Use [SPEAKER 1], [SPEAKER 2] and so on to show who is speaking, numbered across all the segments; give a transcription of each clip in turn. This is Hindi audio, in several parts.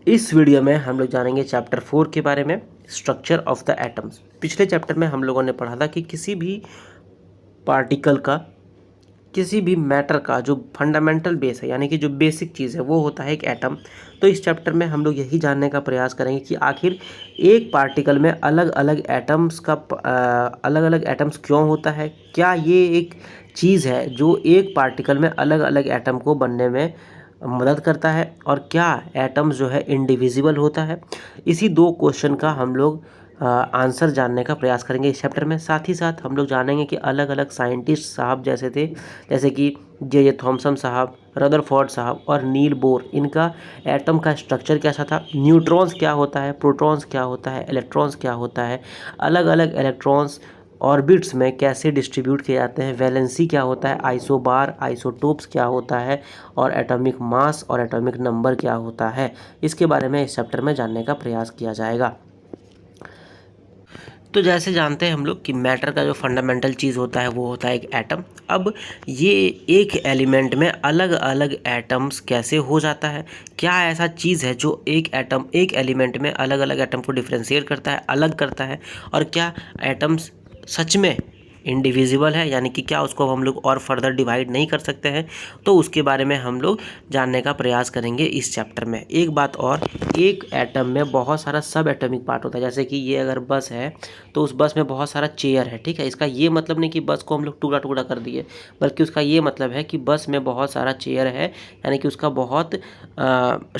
[SPEAKER 1] इस वीडियो में हम लोग जानेंगे चैप्टर 4 के बारे में, स्ट्रक्चर ऑफ द एटम्स। पिछले चैप्टर में हम लोगों ने पढ़ा था कि किसी भी पार्टिकल का, किसी भी मैटर का जो फंडामेंटल बेस है, यानी कि जो बेसिक चीज़ है, वो होता है एक एटम। तो इस चैप्टर में हम लोग यही जानने का प्रयास करेंगे कि आखिर एक पार्टिकल में अलग अलग एटम्स का अलग अलग एटम्स क्यों होता है, क्या ये एक चीज़ है जो एक पार्टिकल में अलग अलग एटम को बनने में मदद करता है, और क्या एटम्स जो है इंडिविजिबल होता है। इसी दो क्वेश्चन का हम लोग आंसर जानने का प्रयास करेंगे इस चैप्टर में। साथ ही साथ हम लोग जानेंगे कि अलग अलग साइंटिस्ट साहब जैसे थे, जैसे कि जे थॉमसन साहब, रदरफोर्ड साहब और नील बोर, इनका एटम का स्ट्रक्चर कैसा था, न्यूट्रॉन्स क्या होता है, प्रोटॉन्स क्या होता है, इलेक्ट्रॉन्स क्या होता है, अलग अलग इलेक्ट्रॉन्स ऑर्बिट्स में कैसे डिस्ट्रीब्यूट किए जाते हैं, वैलेंसी क्या होता है, आइसोबार आइसोटोप्स क्या होता है, और एटॉमिक मास और एटॉमिक नंबर क्या होता है। इसके बारे में इस चैप्टर में जानने का प्रयास किया जाएगा। तो जैसे जानते हैं हम लोग कि मैटर का जो फंडामेंटल चीज़ होता है वो होता है एक एटम। अब ये एक एलिमेंट में अलग अलग एटम्स कैसे हो जाता है, क्या ऐसा चीज़ है जो एक एटम, एक एलिमेंट में अलग अलग एटम को डिफ्रेंशिएट करता है, अलग करता है, और क्या एटम्स सच में इंडिविजिबल है, यानी कि क्या उसको हम लोग और फर्दर डिवाइड नहीं कर सकते हैं। तो उसके बारे में हम लोग जानने का प्रयास करेंगे इस चैप्टर में। एक बात और, एक एटम में बहुत सारा सब एटॉमिक पार्ट होता है। जैसे कि ये अगर बस है तो उस बस में बहुत सारा चेयर है, ठीक है। इसका ये मतलब नहीं कि बस को हम लोग टुकड़ा टुकड़ा कर दिए, बल्कि उसका ये मतलब है कि बस में बहुत सारा चेयर है, यानी कि उसका बहुत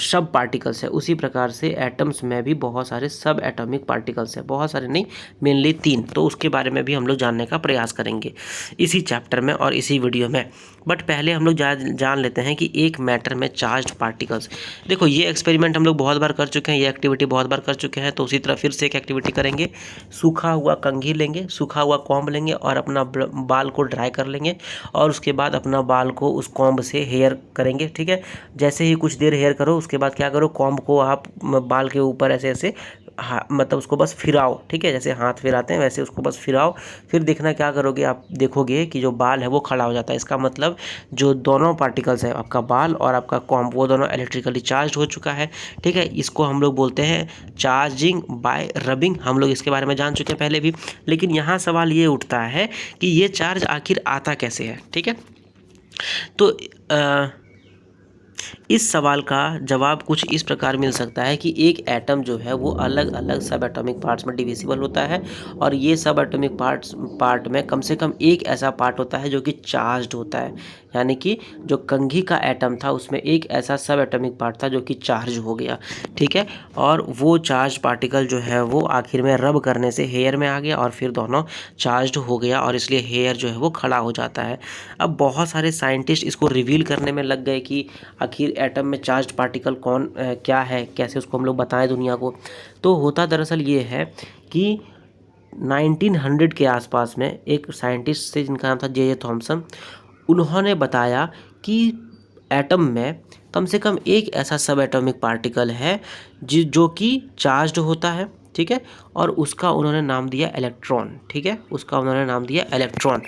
[SPEAKER 1] सब पार्टिकल्स है। उसी प्रकार से एटम्स में भी बहुत सारे सब एटॉमिक पार्टिकल्स है, बहुत सारे नहीं, मेनली 3। तो उसके बारे में भी हम लोग जानने का प्रयास करेंगे इसी चैप्टर में और इसी वीडियो में। बट पहले हम लोग जान लेते हैं कि एक मैटर में चार्ज्ड पार्टिकल्स। देखो, ये एक्सपेरिमेंट हम लोग बहुत बार कर चुके हैं, ये एक्टिविटी बहुत बार कर चुके हैं। तो उसी तरह फिर से एक एक्टिविटी करेंगे। सूखा हुआ कंघी लेंगे, सूखा हुआ कॉम्ब लेंगे और अपना बाल को ड्राई कर लेंगे, और उसके बाद अपना बाल को उस कॉम्ब से हेयर करेंगे, ठीक है। जैसे ही कुछ देर हेयर करो, उसके बाद क्या करो, कॉम्ब को आप बाल के ऊपर ऐसे ऐसे मतलब उसको बस फिराओ, ठीक है। जैसे हाथ फिराते हैं वैसे उसको बस फिराओ। फिर देखना क्या करोगे, आप देखोगे कि जो बाल है वो खड़ा हो जाता है। इसका मतलब जो दोनों पार्टिकल्स है, आपका बाल और आपका कॉम्ब, वो दोनों इलेक्ट्रिकली चार्ज हो चुका है, ठीक है। इसको हम लोग बोलते हैं चार्जिंग बाय रबिंग। हम लोग इसके बारे में जान चुके हैं पहले भी। लेकिन यहाँ सवाल ये उठता है कि ये चार्ज आखिर आता कैसे है, ठीक है। तो इस सवाल का जवाब कुछ इस प्रकार मिल सकता है कि एक एटम जो है वो अलग अलग सब एटॉमिक पार्ट्स में डिविजिबल होता है, और ये सब एटॉमिक पार्ट में कम से कम एक ऐसा पार्ट होता है जो कि चार्ज्ड होता है। यानी कि जो कंघी का एटम था उसमें एक ऐसा सब एटॉमिक पार्ट था जो कि चार्ज हो गया, ठीक है। और वो चार्ज पार्टिकल जो है वो आखिर में रब करने से हेयर में आ गया, और फिर दोनों चार्ज्ड हो गया, और इसलिए हेयर जो है वो खड़ा हो जाता है। अब बहुत सारे साइंटिस्ट इसको रिवील करने में लग गए कि आखिर एटम में चार्ज्ड पार्टिकल क्या है, कैसे उसको हम लोग बताएं दुनिया को। तो होता दरअसल ये है कि 1900 के आसपास में एक साइंटिस्ट थे जिनका नाम था जे थॉमसन। उन्होंने बताया कि एटम में कम से कम एक ऐसा सब एटॉमिक पार्टिकल है जो कि चार्ज्ड होता है, ठीक है। और उसका उन्होंने नाम दिया इलेक्ट्रॉन, ठीक है। उसका उन्होंने नाम दिया इलेक्ट्रॉन।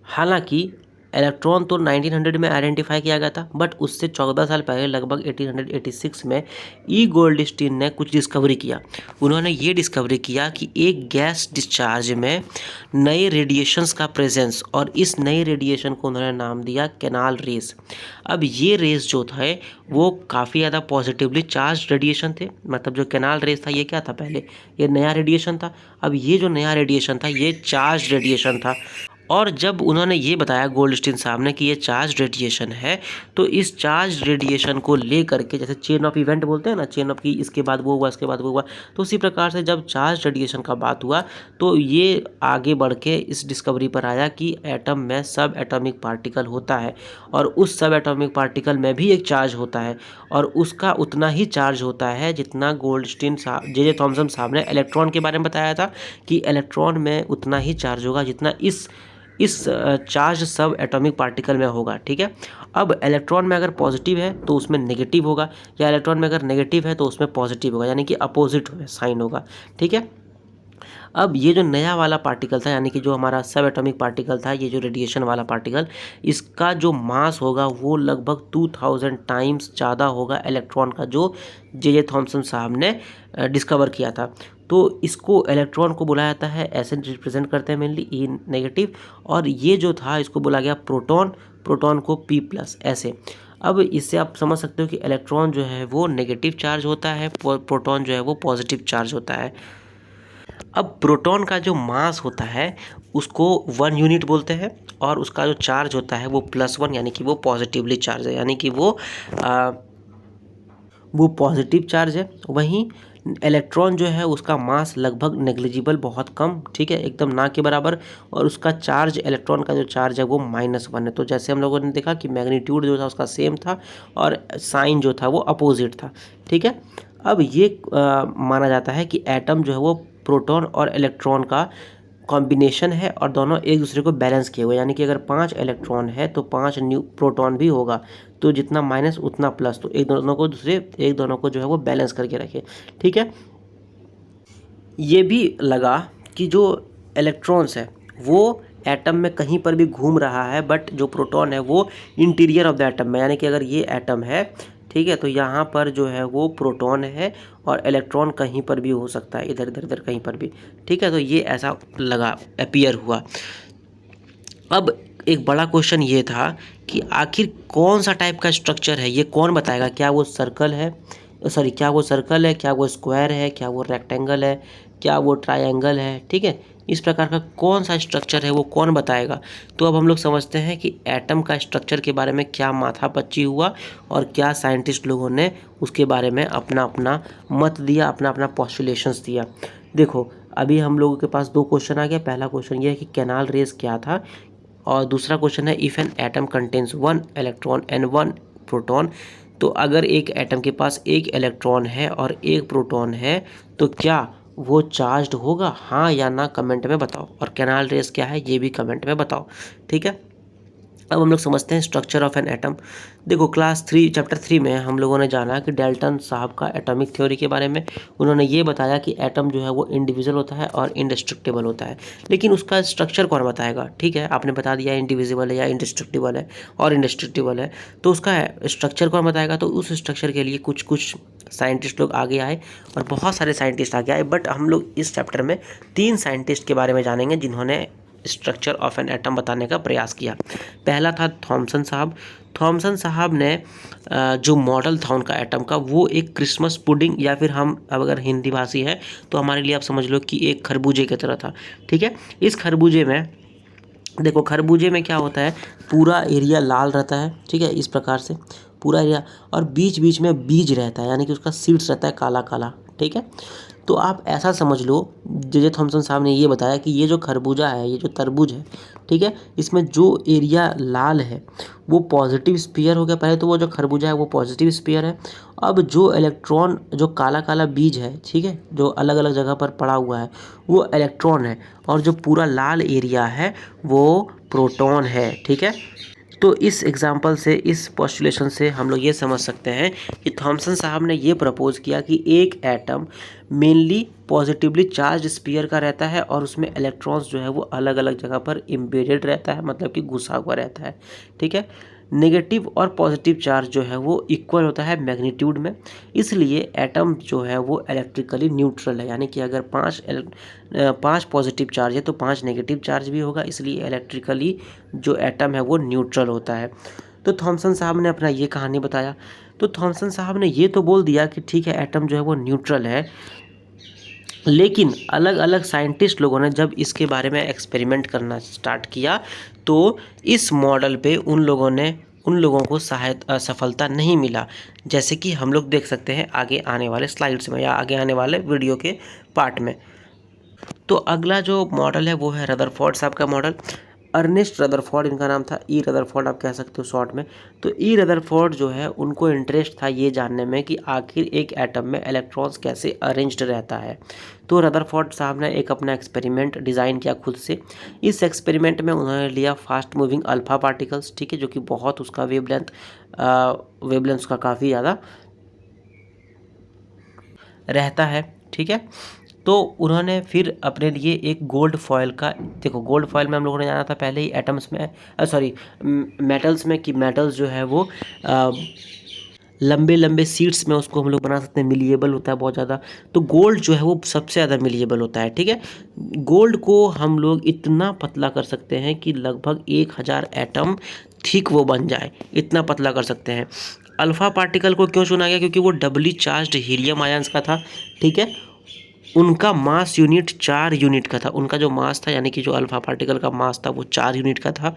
[SPEAKER 1] हालांकि इलेक्ट्रॉन तो 1900 में आइडेंटिफाई किया गया था, बट उससे 14 साल पहले लगभग 1886 में ई गोल्डस्टीन ने कुछ डिस्कवरी किया। उन्होंने ये डिस्कवरी किया कि एक गैस डिस्चार्ज में नए रेडिएशंस का प्रेजेंस, और इस नए रेडिएशन को उन्होंने नाम दिया कैनाल रेज। अब ये रेज जो थे वो काफ़ी ज़्यादा पॉजिटिवली चार्ज रेडिएशन थे। मतलब जो कैनाल रेज था ये क्या था, पहले ये नया रेडिएशन था। अब ये जो नया रेडिएशन था ये चार्ज रेडिएशन था। और जब उन्होंने ये बताया गोल्डस्टीन साहब ने कि ये चार्ज रेडिएशन है, तो इस चार्ज रेडिएशन को ले करके, जैसे चेन ऑफ इवेंट बोलते हैं ना, चेन ऑफ की इसके बाद वो हुआ, इसके बाद वो हुआ, तो उसी प्रकार से जब चार्ज रेडिएशन का बात हुआ तो ये आगे बढ़ के इस डिस्कवरी पर आया कि एटम में सब एटॉमिक पार्टिकल होता है, और उस सब एटॉमिक पार्टिकल में भी एक चार्ज होता है, और उसका उतना ही चार्ज होता है जितना गोल्डस्टीन साहब, जे थॉमसन साहब ने इलेक्ट्रॉन के बारे में बताया था कि इलेक्ट्रॉन में उतना ही चार्ज होगा जितना इस चार्ज सब एटॉमिक पार्टिकल में होगा, ठीक है। अब इलेक्ट्रॉन में अगर पॉजिटिव है तो उसमें नेगेटिव होगा, या इलेक्ट्रॉन में अगर नेगेटिव है तो उसमें पॉजिटिव होगा, यानी कि अपोजिट साइन होगा, ठीक है। अब ये जो नया वाला पार्टिकल था, यानी कि जो हमारा सब एटॉमिक पार्टिकल था, ये जो रेडिएशन वाला पार्टिकल, इसका जो मास होगा वो लगभग 2000 टाइम्स ज़्यादा होगा इलेक्ट्रॉन का, जो जे थॉमसन साहब ने डिस्कवर किया था। तो इसको इलेक्ट्रॉन को बुलाया जाता है, ऐसे रिप्रेजेंट करते हैं मेनली ई नेगेटिव, और ये जो था इसको बोला गया प्रोटॉन, प्रोटॉन को पी प्लस, ऐसे। अब इससे आप समझ सकते हो कि इलेक्ट्रॉन जो है वो नेगेटिव चार्ज होता है, प्रोटॉन जो है वो पॉजिटिव चार्ज होता है। अब प्रोटॉन का जो मास होता है उसको 1 यूनिट बोलते हैं, और उसका जो चार्ज होता है वो +1, यानी कि वो पॉजिटिवली चार्ज है, यानी कि वो पॉजिटिव चार्ज है। वहीं इलेक्ट्रॉन जो है उसका मास लगभग नेग्लिजिबल, बहुत कम, ठीक है, एकदम ना के बराबर, और उसका चार्ज, इलेक्ट्रॉन का जो चार्ज है वो -1 है। तो जैसे हम लोगों ने देखा कि मैग्नीट्यूड जो था उसका सेम था और साइन जो था वो अपोजिट था, ठीक है। अब ये माना जाता है कि एटम जो है वो प्रोटॉन और इलेक्ट्रॉन का कॉम्बिनेशन है, और दोनों एक दूसरे को बैलेंस किए हुए, यानी कि अगर 5 इलेक्ट्रॉन है तो 5 न्यू प्रोटॉन भी होगा, तो जितना माइनस उतना प्लस, तो एक दोनों को जो है वो बैलेंस करके रखे, ठीक है। ये भी लगा कि जो इलेक्ट्रॉन्स है वो एटम में कहीं पर भी घूम रहा है, बट जो प्रोटॉन है वो इंटीरियर ऑफ द एटम में, यानी कि अगर ये एटम है, ठीक है, तो यहाँ पर जो है वो प्रोटॉन है और इलेक्ट्रॉन कहीं पर भी हो सकता है, इधर इधर इधर कहीं पर भी, ठीक है। तो ये ऐसा लगा, अपीयर हुआ। अब एक बड़ा क्वेश्चन ये था कि आखिर कौन सा टाइप का स्ट्रक्चर है, ये कौन बताएगा? क्या वो सर्कल है, सॉरी, क्या वो सर्कल है, क्या वो स्क्वायर है, क्या वो रेक्टेंगल है, क्या वो ट्रायंगल है, ठीक है। इस प्रकार का कौन सा स्ट्रक्चर है वो कौन बताएगा? तो अब हम लोग समझते हैं कि एटम का स्ट्रक्चर के बारे में क्या माथापच्ची हुआ, और क्या साइंटिस्ट लोगों ने उसके बारे में अपना अपना मत दिया, अपना अपना पॉस्टुलेशंस दिया। देखो, अभी हम लोगों के पास 2 क्वेश्चन आ गया। पहला क्वेश्चन ये है कि कैनाल रेस क्या था, और दूसरा क्वेश्चन है if an atom contains 1 electron and 1 proton. तो अगर एक एटम के पास 1 इलेक्ट्रॉन है और 1 प्रोटॉन है तो क्या वो चार्ज्ड होगा, हाँ या ना, कमेंट में बताओ। और कैनाल रेस क्या है ये भी कमेंट में बताओ, ठीक है। अब हम लोग समझते हैं स्ट्रक्चर ऑफ एन एटम। देखो, क्लास 3 चैप्टर 3 में हम लोगों ने जाना कि डाल्टन साहब का एटॉमिक थ्योरी के बारे में। उन्होंने ये बताया कि एटम जो है वो इंडिविजुअल होता है और इंडिस्ट्रक्टिबल होता है, लेकिन उसका स्ट्रक्चर कौन बताएगा? ठीक है, आपने बता दिया इंडिविजिबल है या इंडिस्ट्रक्टिबल है और इंडिस्ट्रक्टिबल है, तो उसका स्ट्रक्चर कौन बताएगा? तो उस स्ट्रक्चर के लिए कुछ कुछ साइंटिस्ट लोग आगे आए, और बहुत सारे साइंटिस्ट आगे आए, बट हम लोग इस चैप्टर में 3 साइंटिस्ट के बारे में जानेंगे जिन्होंने स्ट्रक्चर ऑफ एन एटम बताने का प्रयास किया। पहला था थॉमसन साहब। थॉमसन साहब ने जो मॉडल था उनका एटम का, वो एक क्रिसमस पुडिंग, या फिर हम अगर हिंदी भाषी है तो हमारे लिए आप समझ लो कि एक खरबूजे की तरह था, ठीक है। इस खरबूजे में देखो, खरबूजे में क्या होता है, पूरा एरिया लाल रहता है, ठीक है, इस प्रकार से पूरा एरिया, और बीच बीच में बीज रहता है, यानी कि उसका सीड्स रहता है काला काला, ठीक है। तो आप ऐसा समझ लो, जे थॉमसन साहब ने ये बताया कि ये जो खरबूजा है, ये जो तरबूज है, ठीक है, इसमें जो एरिया लाल है वो पॉजिटिव स्फीयर हो गया। पहले तो वो जो खरबूजा है वो पॉजिटिव स्फीयर है। अब जो इलेक्ट्रॉन, जो काला काला बीज है, ठीक है, जो अलग अलग जगह पर पड़ा हुआ है, वो इलेक्ट्रॉन है, और जो पूरा लाल एरिया है वो प्रोटॉन है, ठीक है। तो इस एग्जाम्पल से, इस पोस्टुलेशन से हम लोग ये समझ सकते हैं कि थॉमसन साहब ने ये प्रपोज किया कि एक atom mainly positively charge sphere का रहता है, और उसमें इलेक्ट्रॉन्स जो है वो अलग अलग जगह पर एम्बेडेड रहता है, मतलब कि घुसा हुआ रहता है, ठीक है। नेगेटिव और पॉजिटिव चार्ज जो है वो इक्वल होता है मैग्नीट्यूड में, इसलिए एटम जो है वो इलेक्ट्रिकली न्यूट्रल है, यानी कि अगर 5 पॉजिटिव चार्ज है तो 5 नेगेटिव चार्ज भी होगा, इसलिए इलेक्ट्रिकली जो एटम है वो न्यूट्रल होता है। तो थॉमसन साहब ने अपना ये कहानी बताया। तो थॉमसन साहब ने ये तो बोल दिया कि ठीक है, एटम जो है वो न्यूट्रल है, लेकिन अलग अलग साइंटिस्ट लोगों ने जब इसके बारे में एक्सपेरिमेंट करना स्टार्ट किया तो इस मॉडल पे उन लोगों को सफलता नहीं मिला, जैसे कि हम लोग देख सकते हैं आगे आने वाले स्लाइड्स में या आगे आने वाले वीडियो के पार्ट में। तो अगला जो मॉडल है वो है रदरफोर्ड साहब का मॉडल। अर्नेस्ट रदरफोर्ड इनका नाम था, ई रदरफोर्ड आप कह सकते हो शॉर्ट में। तो ई रदरफोर्ड जो है उनको इंटरेस्ट था ये जानने में कि आखिर एक एटम में इलेक्ट्रॉन्स कैसे अरेंज्ड रहता है। तो रदरफोर्ड साहब ने एक अपना एक्सपेरिमेंट डिज़ाइन किया खुद से। इस एक्सपेरिमेंट में उन्होंने लिया फास्ट मूविंग अल्फ़ा पार्टिकल्स, ठीक है, जो कि बहुत उसका वेवलेंथ उसका काफ़ी ज़्यादा रहता है, ठीक है। तो उन्होंने फिर अपने लिए एक गोल्ड फॉयल का, देखो गोल्ड फॉयल में हम लोगों ने जाना था पहले ही एटम्स में, सॉरी मेटल्स में, कि मेटल्स जो है वो लंबे लंबे सीट्स में उसको हम लोग बना सकते हैं, मिलिएबल होता है बहुत ज़्यादा। तो गोल्ड जो है वो सबसे ज़्यादा मिलिएबल होता है, ठीक है। गोल्ड को हम लोग इतना पतला कर सकते हैं कि लगभग 1000 एटम थिक वो बन जाए, इतना पतला कर सकते हैं। अल्फ़ा पार्टिकल को क्यों चुना गया? क्योंकि वो डबली चार्ज्ड हीलियम आयंस का था, ठीक है। उनका मास यूनिट 4 यूनिट का था, उनका जो मास था, यानी कि जो अल्फ़ा पार्टिकल का मास था वो 4 यूनिट का था।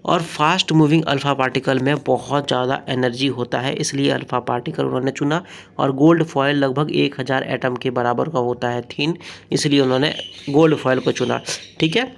[SPEAKER 1] और फास्ट मूविंग अल्फ़ा पार्टिकल में बहुत ज़्यादा एनर्जी होता है, इसलिए अल्फ़ा पार्टिकल उन्होंने चुना। और गोल्ड फॉयल लगभग 1000 एटम के बराबर का होता है थिन, इसलिए उन्होंने गोल्ड फॉयल को चुना, ठीक है।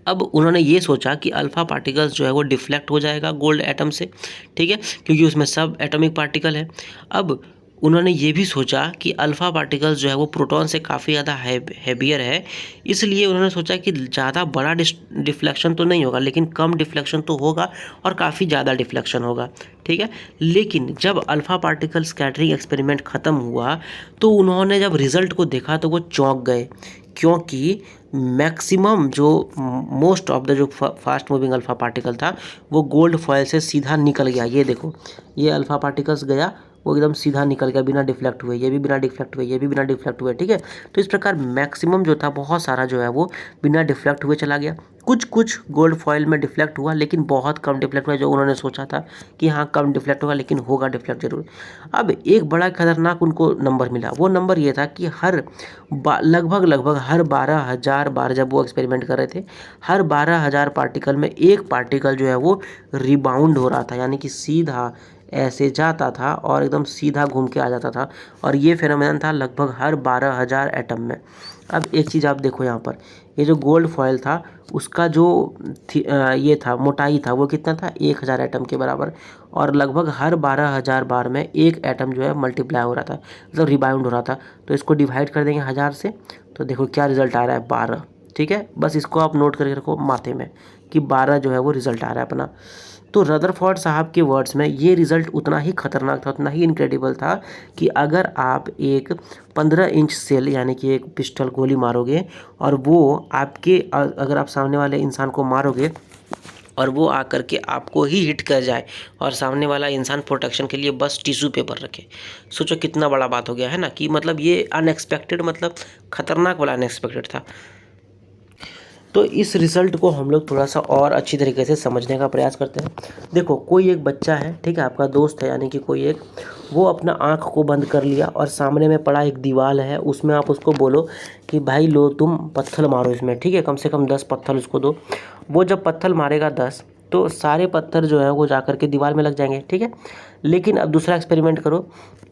[SPEAKER 1] अब उन्होंने ये सोचा कि अल्फ़ा पार्टिकल्स जो है वो डिफ्लेक्ट हो जाएगा गोल्ड एटम से, ठीक है, क्योंकि उसमें सब एटॉमिक पार्टिकल है। अब उन्होंने ये भी सोचा कि अल्फ़ा पार्टिकल्स जो है वो प्रोटॉन से काफ़ी ज़्यादा हैवियर है, इसलिए उन्होंने सोचा कि ज़्यादा बड़ा डिफ्लेक्शन तो नहीं होगा, लेकिन कम डिफ्लेक्शन तो होगा और काफ़ी ज़्यादा डिफ्लेक्शन होगा, ठीक है। लेकिन जब अल्फ़ा पार्टिकल स्कैटरिंग एक्सपेरिमेंट ख़त्म हुआ तो उन्होंने जब रिज़ल्ट को देखा तो वो चौंक गए, क्योंकि मैक्सिमम जो मोस्ट ऑफ द जो फास्ट मूविंग अल्फ़ा पार्टिकल था वो गोल्ड फॉयल से सीधा निकल गया। ये देखो, ये अल्फ़ा पार्टिकल्स गया, वो एकदम सीधा निकल गया बिना डिफ्लेक्ट हुए, ये भी बिना डिफ्लेक्ट हुए, ये भी बिना डिफ्लेक्ट हुए, ठीक है। तो इस प्रकार मैक्सिमम जो था बहुत सारा जो है वो बिना डिफ्लेक्ट हुए चला गया। कुछ कुछ गोल्ड फॉयल में डिफ्लेक्ट हुआ, लेकिन बहुत कम डिफ्लेक्ट हुआ, जो उन्होंने सोचा था कि हाँ कम डिफ्लेक्ट होगा, लेकिन होगा डिफ्लेक्ट जरूर। अब एक बड़ा खतरनाक उनको नंबर मिला, वो नंबर ये था कि लगभग हर 12,000 बार जब वो एक्सपेरिमेंट कर रहे थे, हर 12,000 पार्टिकल में एक पार्टिकल जो है वो रिबाउंड हो रहा था, यानी कि सीधा ऐसे जाता था और एकदम सीधा घूम के आ जाता था। और ये फेनोमेनन था लगभग हर 12,000 एटम में। अब एक चीज़ आप देखो यहाँ पर, ये जो गोल्ड फॉयल था उसका जो ये था मोटाई था वो कितना था? 1000 एटम के बराबर। और लगभग हर 12,000 बार में एक एटम जो है मल्टीप्लाई हो रहा था, मतलब रिबाउंड हो रहा था। तो इसको डिवाइड कर देंगे 1000 से, तो देखो क्या रिजल्ट आ रहा है, 12, ठीक है। बस इसको आप नोट करके रखो माथे में कि 12 जो है वो रिजल्ट आ रहा है अपना। तो रदरफोर्ड साहब के वर्ड्स में ये रिज़ल्ट उतना ही खतरनाक था, उतना ही इनक्रेडिबल था कि अगर आप एक 15 इंच सेल, यानी कि एक पिस्टल गोली मारोगे और वो आपके अगर आप सामने वाले इंसान को मारोगे और वो आकर के आपको ही हिट कर जाए और सामने वाला इंसान प्रोटेक्शन के लिए बस टिश्यू पेपर रखे, सोचो कितना बड़ा बात हो गया है ना। कि मतलब ये अनएक्सपेक्टेड, मतलब खतरनाक वाला अनएक्सपेक्टेड था। तो इस रिज़ल्ट को हम लोग थोड़ा सा और अच्छी तरीके से समझने का प्रयास करते हैं। देखो, कोई एक बच्चा है, ठीक है, आपका दोस्त है, यानी कि कोई एक, वो अपना आँख को बंद कर लिया और सामने में पड़ा एक दीवार है, उसमें आप उसको बोलो कि भाई लो तुम पत्थर मारो इसमें, ठीक है, कम से कम 10 पत्थर उसको दो। वो जब पत्थर मारेगा 10, तो सारे पत्थर जो है वो जा कर के दीवार में लग जाएंगे, ठीक है। लेकिन अब दूसरा एक्सपेरिमेंट करो,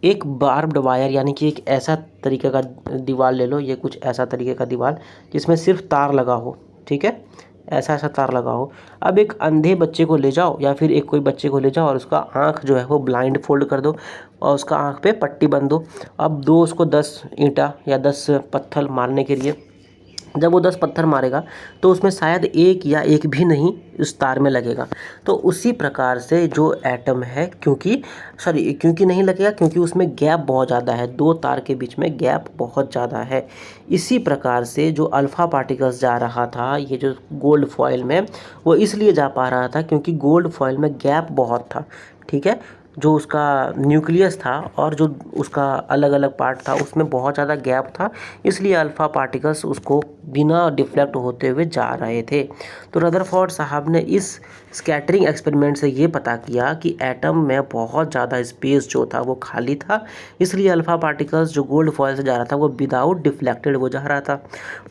[SPEAKER 1] एक बार्ब्ड वायर, यानी कि एक ऐसा तरीके का दीवार ले लो, ये कुछ ऐसा तरीके का दीवार जिसमें सिर्फ तार लगा हो, ठीक है, ऐसा ऐसा तार लगा हो। अब एक अंधे बच्चे को ले जाओ या फिर एक कोई बच्चे को ले जाओ और उसका आँख जो है वो ब्लाइंड फोल्ड कर दो और उसका आँख पे पट्टी बंद दो। अब दो उसको 10 ईंटा या 10 पत्थर मारने के लिए। जब वो 10 पत्थर मारेगा तो उसमें शायद एक या एक भी नहीं उस तार में लगेगा। तो उसी प्रकार से जो एटम है, क्योंकि नहीं लगेगा, क्योंकि उसमें गैप बहुत ज़्यादा है, दो तार के बीच में गैप बहुत ज़्यादा है। इसी प्रकार से जो अल्फ़ा पार्टिकल्स जा रहा था, ये जो गोल्ड फॉयल में, वो इसलिए जा पा रहा था क्योंकि गोल्ड फॉयल में गैप बहुत था, ठीक है। जो उसका न्यूक्लियस था और जो उसका अलग अलग पार्ट था उसमें बहुत ज़्यादा गैप था, इसलिए अल्फ़ा पार्टिकल्स उसको बिना डिफ्लेक्ट होते हुए जा रहे थे। तो रदरफोर्ड साहब ने इस स्कैटरिंग एक्सपेरिमेंट से ये पता किया कि एटम में बहुत ज़्यादा स्पेस जो था वो खाली था, इसलिए अल्फ़ा पार्टिकल्स जो गोल्ड फॉयल से जा रहा था वो विदाउट डिफ्लेक्टेड वो जा रहा था।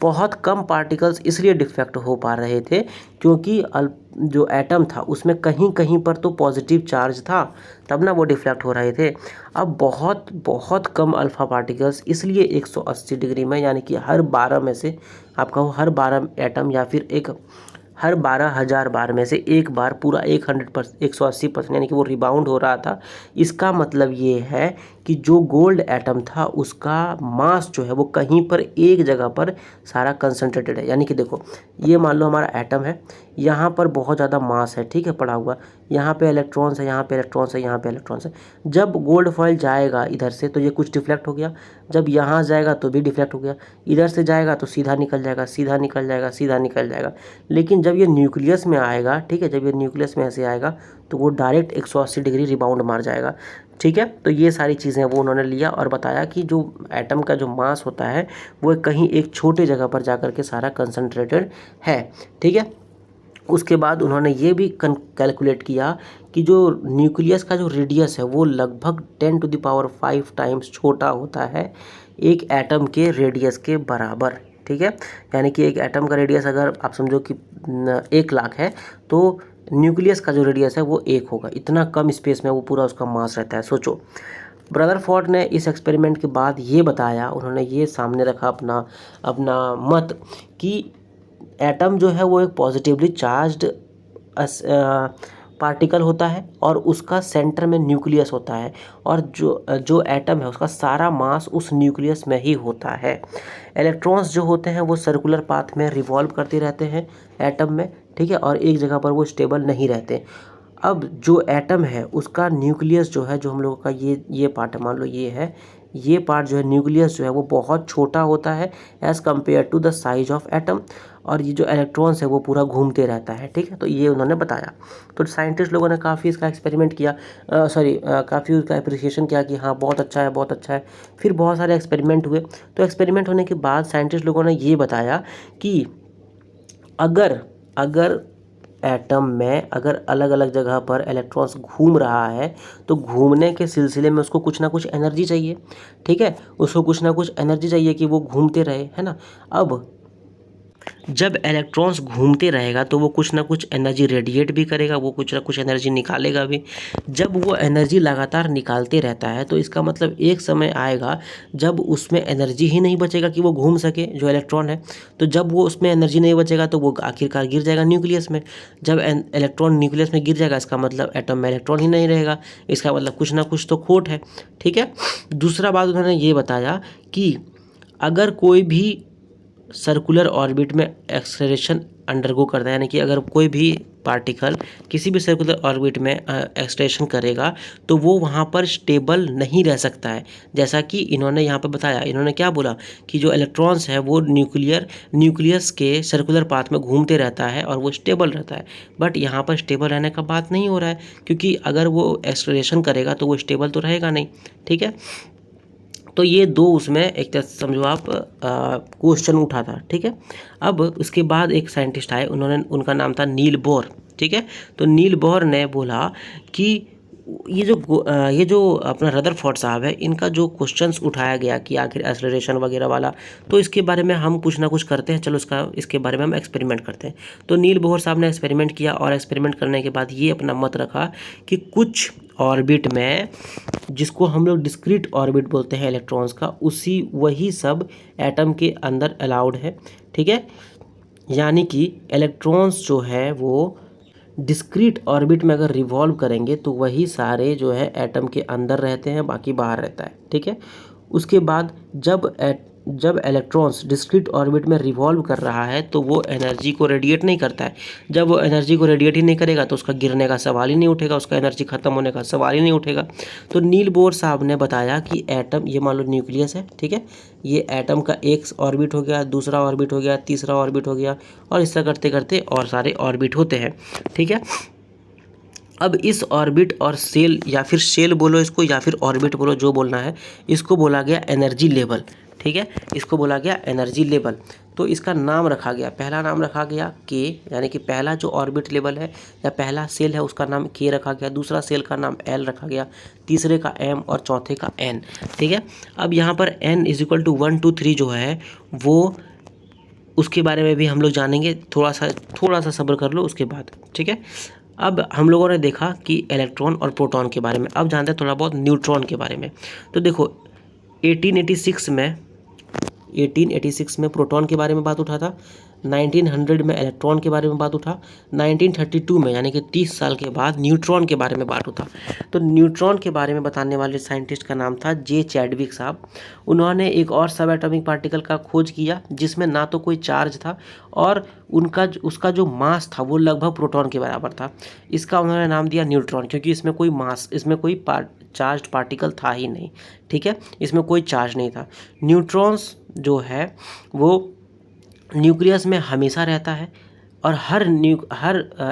[SPEAKER 1] बहुत कम पार्टिकल्स इसलिए डिफ्लेक्ट हो पा रहे थे क्योंकि जो एटम था उसमें कहीं कहीं पर तो पॉजिटिव चार्ज था, तब ना वो डिफ्लेक्ट हो रहे थे। अब बहुत बहुत कम अल्फ़ा पार्टिकल्स, इसलिए 180 डिग्री में, यानी कि हर 12 में से आप कहो हर 12 एटम या फिर हर 12,000 बार में से एक बार पूरा 180%, यानी कि वो रिबाउंड हो रहा था। इसका मतलब ये है कि जो गोल्ड एटम था उसका मास जो है वो कहीं पर एक जगह पर सारा कंसंट्रेटेड है। यानी कि देखो, ये मान लो हमारा एटम है, यहाँ पर बहुत ज़्यादा मास है, ठीक है, पड़ा हुआ, यहाँ पे इलेक्ट्रॉन्स है, यहाँ पे इलेक्ट्रॉन्स है, यहाँ पे इलेक्ट्रॉन्स है। जब गोल्ड फॉइल जाएगा इधर से तो ये कुछ डिफ्लेक्ट हो गया, जब यहाँ जाएगा तो भी डिफ्लेक्ट हो गया, इधर से जाएगा तो सीधा निकल जाएगा, सीधा निकल जाएगा, सीधा निकल जाएगा। लेकिन जब ये न्यूक्लियस में आएगा, ठीक है, जब ये न्यूक्लियस में ऐसे आएगा तो वो डायरेक्ट 180 डिग्री रिबाउंड मार जाएगा, ठीक है। तो ये सारी चीज़ें वो उन्होंने लिया और बताया कि जो एटम का जो मास होता है वो कहीं एक छोटे जगह पर जाकर के सारा कंसंट्रेटेड है, ठीक है। उसके बाद उन्होंने ये भी कैलकुलेट किया कि जो न्यूक्लियस का जो रेडियस है वो लगभग 10⁵ टाइम्स छोटा होता है एक एटम के रेडियस के बराबर, ठीक है। यानी कि एक एटम का रेडियस अगर आप समझो कि 1,00,000 है तो न्यूक्लियस का जो रेडियस है वो 1 होगा। इतना कम स्पेस में वो पूरा उसका मास रहता है, सोचो। रदरफोर्ड ने इस एक्सपेरिमेंट के बाद ये बताया, उन्होंने ये सामने रखा अपना अपना मत कि एटम जो है वो एक पॉजिटिवली चार्ज्ड पार्टिकल होता है और उसका सेंटर में न्यूक्लियस होता है, और जो एटम है उसका सारा मास उस न्यूक्लियस में ही होता है। इलेक्ट्रॉन्स जो होते हैं वो सर्कुलर पाथ में रिवॉल्व करते रहते हैं एटम में, ठीक है, और एक जगह पर वो स्टेबल नहीं रहते। अब जो एटम है उसका न्यूक्लियस जो है, जो हम लोगों का ये पार्ट है, मान लो ये है, ये पार्ट जो है न्यूक्लियस जो है वो बहुत छोटा होता है as compare to the size of atom, और ये जो इलेक्ट्रॉन्स है वो पूरा घूमते रहता है, ठीक है। तो ये उन्होंने बताया। तो साइंटिस्ट लोगों ने काफ़ी इसका एक्सपेरिमेंट किया, काफ़ी उसका अप्रिसिएशन किया कि हाँ बहुत अच्छा है, बहुत अच्छा है। फिर बहुत सारे एक्सपेरिमेंट हुए। तो एक्सपेरिमेंट होने के बाद साइंटिस्ट लोगों ने ये बताया कि अगर एटम में अगर अलग अलग जगह पर इलेक्ट्रॉन्स घूम रहा है तो घूमने के सिलसिले में उसको कुछ ना कुछ एनर्जी चाहिए, ठीक है, उसको कुछ ना कुछ एनर्जी चाहिए कि वो घूमते रहे, है ना। अब जब इलेक्ट्रॉन्स घूमते रहेगा तो वो कुछ ना कुछ एनर्जी रेडिएट भी करेगा, वो कुछ ना कुछ एनर्जी निकालेगा भी। जब वो एनर्जी लगातार निकालते रहता है तो इसका मतलब एक समय आएगा जब उसमें एनर्जी ही नहीं बचेगा कि वो घूम सके, जो इलेक्ट्रॉन है। तो जब वो उसमें एनर्जी नहीं बचेगा तो वो आखिरकार गिर जाएगा न्यूक्लियस में। जब इलेक्ट्रॉन न्यूक्लियस में गिर जाएगा इसका मतलब एटम में इलेक्ट्रॉन ही नहीं रहेगा, इसका मतलब कुछ ना कुछ तो खोट है, ठीक है। दूसरा बात उन्होंने ये बताया कि अगर कोई भी सर्कुलर ऑर्बिट में एक्सेलरेशन अंडरगो करता है, यानी कि अगर कोई भी पार्टिकल किसी भी सर्कुलर ऑर्बिट में एक्सेलरेशन करेगा तो वो वहाँ पर स्टेबल नहीं रह सकता है। जैसा कि इन्होंने यहाँ पर बताया, इन्होंने क्या बोला कि जो इलेक्ट्रॉन्स है वो न्यूक्लियस के सर्कुलर पाथ में घूमते रहता है और वो स्टेबल रहता है। बट यहाँ पर स्टेबल रहने का बात नहीं हो रहा है, क्योंकि अगर वो एक्सेलरेशन करेगा तो वो स्टेबल तो रहेगा नहीं, ठीक है। तो ये दो उसमें एक तरह से समझो आप क्वेश्चन उठा था, ठीक है। अब उसके बाद एक साइंटिस्ट आए, उनका नाम था नील बोर, ठीक है। तो नील बोर ने बोला कि ये जो अपना रदरफोर्ड साहब है, इनका जो क्वेश्चंस उठाया गया कि आखिर एक्सेलरेशन वगैरह वाला, तो इसके बारे में हम कुछ ना कुछ करते हैं, चलो इसके बारे में हम एक्सपेरिमेंट करते हैं। तो नील बोर साहब ने एक्सपेरिमेंट किया और एक्सपेरिमेंट करने के बाद ये अपना मत रखा कि कुछ ऑर्बिट में, जिसको हम लोग डिस्क्रीट ऑर्बिट बोलते हैं इलेक्ट्रॉन्स का, वही सब एटम के अंदर अलाउड है, ठीक है। यानी कि इलेक्ट्रॉन्स जो है वो डिस्क्रीट ऑर्बिट में अगर रिवॉल्व करेंगे तो वही सारे जो है एटम के अंदर रहते हैं, बाकी बाहर रहता है, ठीक है। उसके बाद जब इलेक्ट्रॉन्स डिस्क्रीट ऑर्बिट में रिवॉल्व कर रहा है तो वो एनर्जी को रेडिएट नहीं करता है। जब वो एनर्जी को रेडिएट ही नहीं करेगा तो उसका गिरने का सवाल ही नहीं उठेगा, उसका एनर्जी खत्म होने का सवाल ही नहीं उठेगा। तो नील बोर साहब ने बताया कि एटम, ये मान लो न्यूक्लियस है, ठीक है, ये एटम का एक ऑर्बिट हो गया, दूसरा ऑर्बिट हो गया, तीसरा ऑर्बिट हो गया, और इस तरह करते करते और सारे ऑर्बिट होते हैं, ठीक है। अब इस ऑर्बिट और सेल, या फिर शेल बोलो इसको या फिर ऑर्बिट बोलो, जो बोलना है, इसको बोला गया एनर्जी लेवल, ठीक है, इसको बोला गया एनर्जी लेवल। तो इसका नाम रखा गया, पहला नाम रखा गया के, यानी कि पहला जो ऑर्बिट लेवल है या पहला सेल है उसका नाम के रखा गया, दूसरा सेल का नाम एल रखा गया, तीसरे का एम और चौथे का एन, ठीक है। अब यहाँ पर n = 1 2 3 जो है वो, उसके बारे में भी हम लोग जानेंगे, थोड़ा सा सब्र कर लो उसके बाद, ठीक है। अब हम लोगों ने देखा कि इलेक्ट्रॉन और प्रोटॉन के बारे में, अब जानते हैं थोड़ा बहुत न्यूट्रॉन के बारे में। तो देखो 1886 में 1886 में प्रोटॉन के बारे में बात उठा था, 1900 में इलेक्ट्रॉन के बारे में बात उठा, 1932 में यानी कि 30 साल के बाद न्यूट्रॉन के बारे में बात उठा। तो न्यूट्रॉन के बारे में बताने वाले साइंटिस्ट का नाम था जे चैडविक साहब। उन्होंने एक और सब एटॉमिक पार्टिकल का खोज किया जिसमें ना तो कोई चार्ज था और उसका जो मास था वो लगभग प्रोटॉन के बराबर था। इसका उन्होंने नाम दिया न्यूट्रॉन, क्योंकि इसमें कोई चार्ज पार्टिकल था ही नहीं। ठीक है, इसमें कोई चार्ज नहीं था। न्यूट्रॉन्स जो है वो न्यूक्लियस में हमेशा रहता है और हर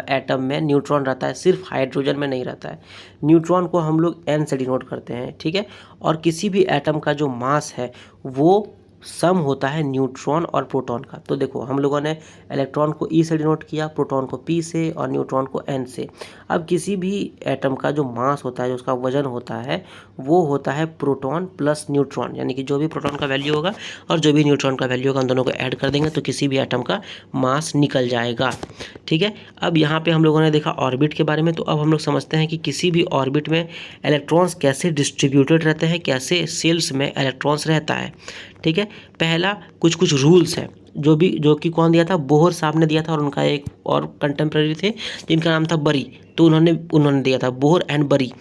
[SPEAKER 1] एटम में न्यूट्रॉन रहता है, सिर्फ हाइड्रोजन में नहीं रहता है। न्यूट्रॉन को हम लोग n से डिनोट करते हैं। ठीक है, और किसी भी एटम का जो मास है वो सम होता है न्यूट्रॉन और प्रोटॉन का। तो देखो हम लोगों ने इलेक्ट्रॉन को E से डिनोट किया, प्रोटॉन को P से और न्यूट्रॉन को N से। अब किसी भी एटम का जो मास होता है, जो उसका वजन होता है, वो होता है प्रोटॉन प्लस न्यूट्रॉन, यानी कि जो भी प्रोटॉन का वैल्यू होगा और जो भी न्यूट्रॉन का वैल्यू होगा उन दोनों को ऐड कर देंगे तो किसी भी एटम का मास निकल जाएगा। ठीक है, अब यहाँ पे हम लोगों ने देखा ऑर्बिट के बारे में। तो अब हम लोग समझते हैं कि किसी भी ऑर्बिट में इलेक्ट्रॉन्स कैसे डिस्ट्रीब्यूटेड रहते हैं, कैसे सेल्स में इलेक्ट्रॉन्स रहता है। ठीक है, पहला कुछ रूल्स हैं जो कि कौन दिया था, बोहर साहब ने दिया था, और उनका एक और कंटेम्प्रेरी थे जिनका नाम था बरी। तो उन्होंने दिया था, बोहर एंड बरी।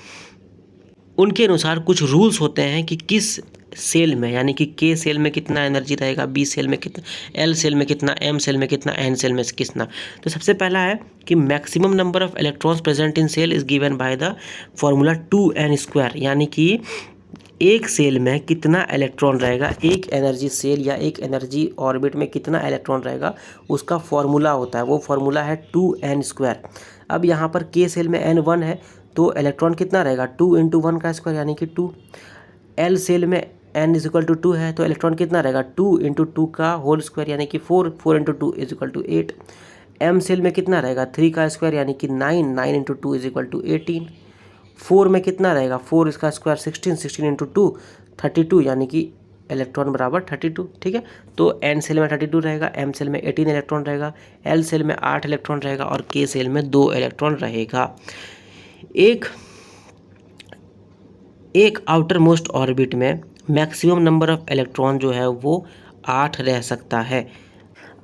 [SPEAKER 1] उनके अनुसार कुछ रूल्स होते हैं कि किस सेल में, यानी कि के सेल में कितना एनर्जी रहेगा, बी सेल में कितना, एल सेल में कितना, एम सेल में कितना, एन सेल में कितना। तो सबसे पहला है कि maximum number of electrons present in cell is given by the formula 2n², यानी कि एक सेल में कितना इलेक्ट्रॉन रहेगा, एक एनर्जी सेल या एक एनर्जी ऑर्बिट में कितना इलेक्ट्रॉन रहेगा, उसका फॉर्मूला होता है। वो फॉर्मूला है 2n²। अब यहाँ पर के सेल में n 1 है तो इलेक्ट्रॉन कितना रहेगा, 2 × 1 का स्क्वायर यानी कि 2। एल सेल में n = 2 है तो इलेक्ट्रॉन कितना रहेगा, 2 × 2 का होल स्क्वायर यानी कि 4 × 2 = 8। एम सेल में कितना रहेगा, 3 का स्क्वायर यानी कि 9 × 2 = 18। 4 में कितना रहेगा, 4 इसका स्क्वायर 16 × 2 32 यानी कि इलेक्ट्रॉन बराबर 32। ठीक है, तो एन सेल में 32 रहेगा, एम सेल में 18 इलेक्ट्रॉन रहेगा, एल सेल में 8 इलेक्ट्रॉन रहेगा और के सेल में 2 इलेक्ट्रॉन रहेगा। एक आउटर मोस्ट ऑर्बिट में मैक्सिमम नंबर ऑफ इलेक्ट्रॉन जो है वो 8 रह सकता है।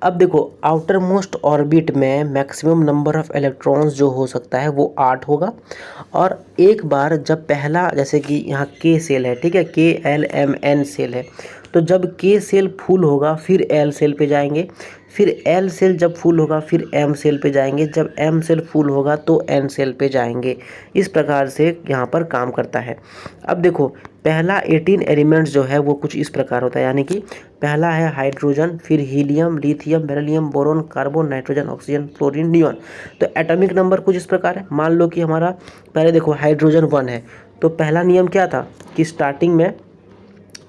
[SPEAKER 1] अब देखो आउटर मोस्ट ऑर्बिट में मैक्सिमम नंबर ऑफ इलेक्ट्रॉन्स जो हो सकता है वो 8 होगा। और एक बार जब पहला, जैसे कि यहाँ के सेल है, ठीक है, के एल एम एन सेल है, तो जब के सेल फुल होगा फिर एल सेल पे जाएंगे, फिर एल सेल जब फुल होगा फिर एम सेल पे जाएंगे, जब एम सेल फुल होगा तो एन सेल पे जाएंगे। इस प्रकार से यहाँ पर काम करता है। अब देखो पहला 18 एलिमेंट्स जो है वो कुछ इस प्रकार होता है, यानी कि पहला है हाइड्रोजन, फिर helium, lithium, beryllium, boron, carbon, nitrogen, oxygen, fluorine, neon. तो एटॉमिक नंबर कुछ इस प्रकार है। मान लो कि हमारा पहले देखो हाइड्रोजन 1 है तो पहला नियम क्या था कि स्टार्टिंग में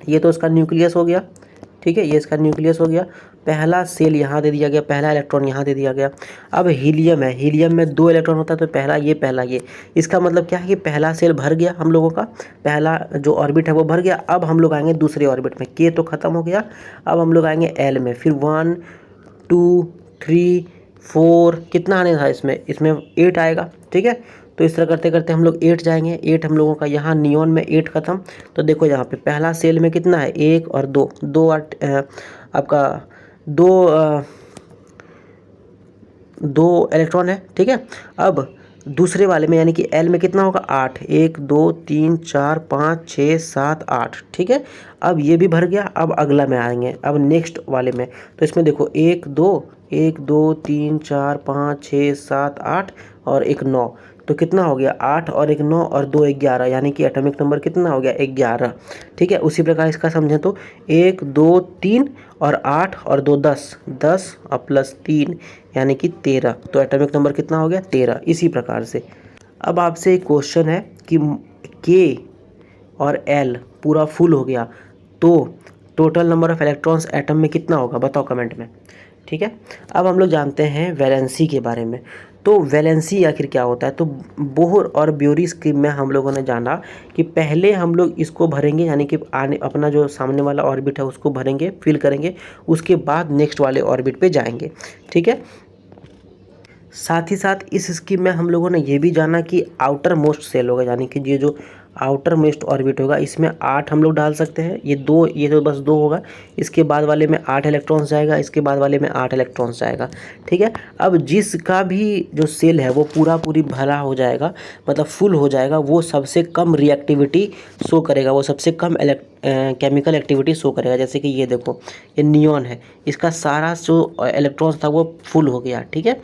[SPEAKER 1] ये तो इसका न्यूक्लियस हो गया, ठीक है, ये इसका न्यूक्लियस हो गया, पहला सेल यहाँ दे दिया गया, पहला इलेक्ट्रॉन यहाँ दे दिया गया। अब हीलियम है, हीलियम में 2 इलेक्ट्रॉन होता है तो पहला ये। इसका मतलब क्या है कि पहला सेल भर गया, हम लोगों का पहला जो ऑर्बिट है वो भर गया। अब हम लोग आएंगे दूसरे ऑर्बिट में, के तो ख़त्म हो गया, अब हम लोग आएंगे एल में, फिर 1 2 3 4 कितना आने था इसमें 8 आएगा। ठीक है, तो इस तरह करते करते हम लोग 8 जाएंगे। 8 हम लोगों का यहाँ नियॉन में 8 ख़त्म। तो देखो यहाँ पे पहला सेल में कितना है, 1 और 2 आपका 2 इलेक्ट्रॉन है। ठीक है, अब दूसरे वाले में यानी कि एल में कितना होगा, 8, 1 2 3 4 5 6 7 8। ठीक है, अब ये भी भर गया। अब अगला में आएंगे, अब नेक्स्ट वाले में, तो इसमें देखो 1 2 3 4 5 6 7 8 और एक 9, तो कितना हो गया, 8 और एक 9 और 2 11, यानी कि एटॉमिक नंबर कितना हो गया, 11। ठीक है, उसी प्रकार इसका समझें तो 1 2 3 और 8 और 2 10 और प्लस 3 यानी कि 13, तो एटॉमिक नंबर कितना हो गया, 13। इसी प्रकार से अब आपसे एक क्वेश्चन है कि के और एल पूरा फुल हो गया तो total number of electrons atom में कितना होगा, बताओ कमेंट में। ठीक है, अब हम लोग जानते हैं वैलेंसी के बारे में। तो वैलेंसी आखिर क्या होता है, तो बोहर और ब्योरी स्कीम में हम लोगों ने जाना कि पहले हम लोग इसको भरेंगे, यानी कि अपना जो सामने वाला ऑर्बिट है उसको भरेंगे, फिल करेंगे, उसके बाद नेक्स्ट वाले ऑर्बिट पे जाएंगे। ठीक है, साथ ही साथ इस स्कीम में हम लोगों ने ये भी जाना कि आउटर मोस्ट सेल होगा, यानी कि ये जो आउटर मोस्ट ऑर्बिट होगा, इसमें 8 हम लोग डाल सकते हैं। ये 2, ये तो बस 2 होगा। इसके बाद वाले में 8 इलेक्ट्रॉन्स जाएगा, इसके बाद वाले में 8 इलेक्ट्रॉन्स जाएगा, ठीक है। अब जिसका भी जो सेल है वो पूरा पूरी भरा हो जाएगा, मतलब फुल हो जाएगा, वो सबसे कम रिएक्टिविटी शो करेगा, वो सबसे कम केमिकल एक्टिविटी शो करेगा। जैसे कि ये देखो, ये नियॉन है, इसका सारा जो इलेक्ट्रॉन्स था वो फुल हो गया, ठीक है।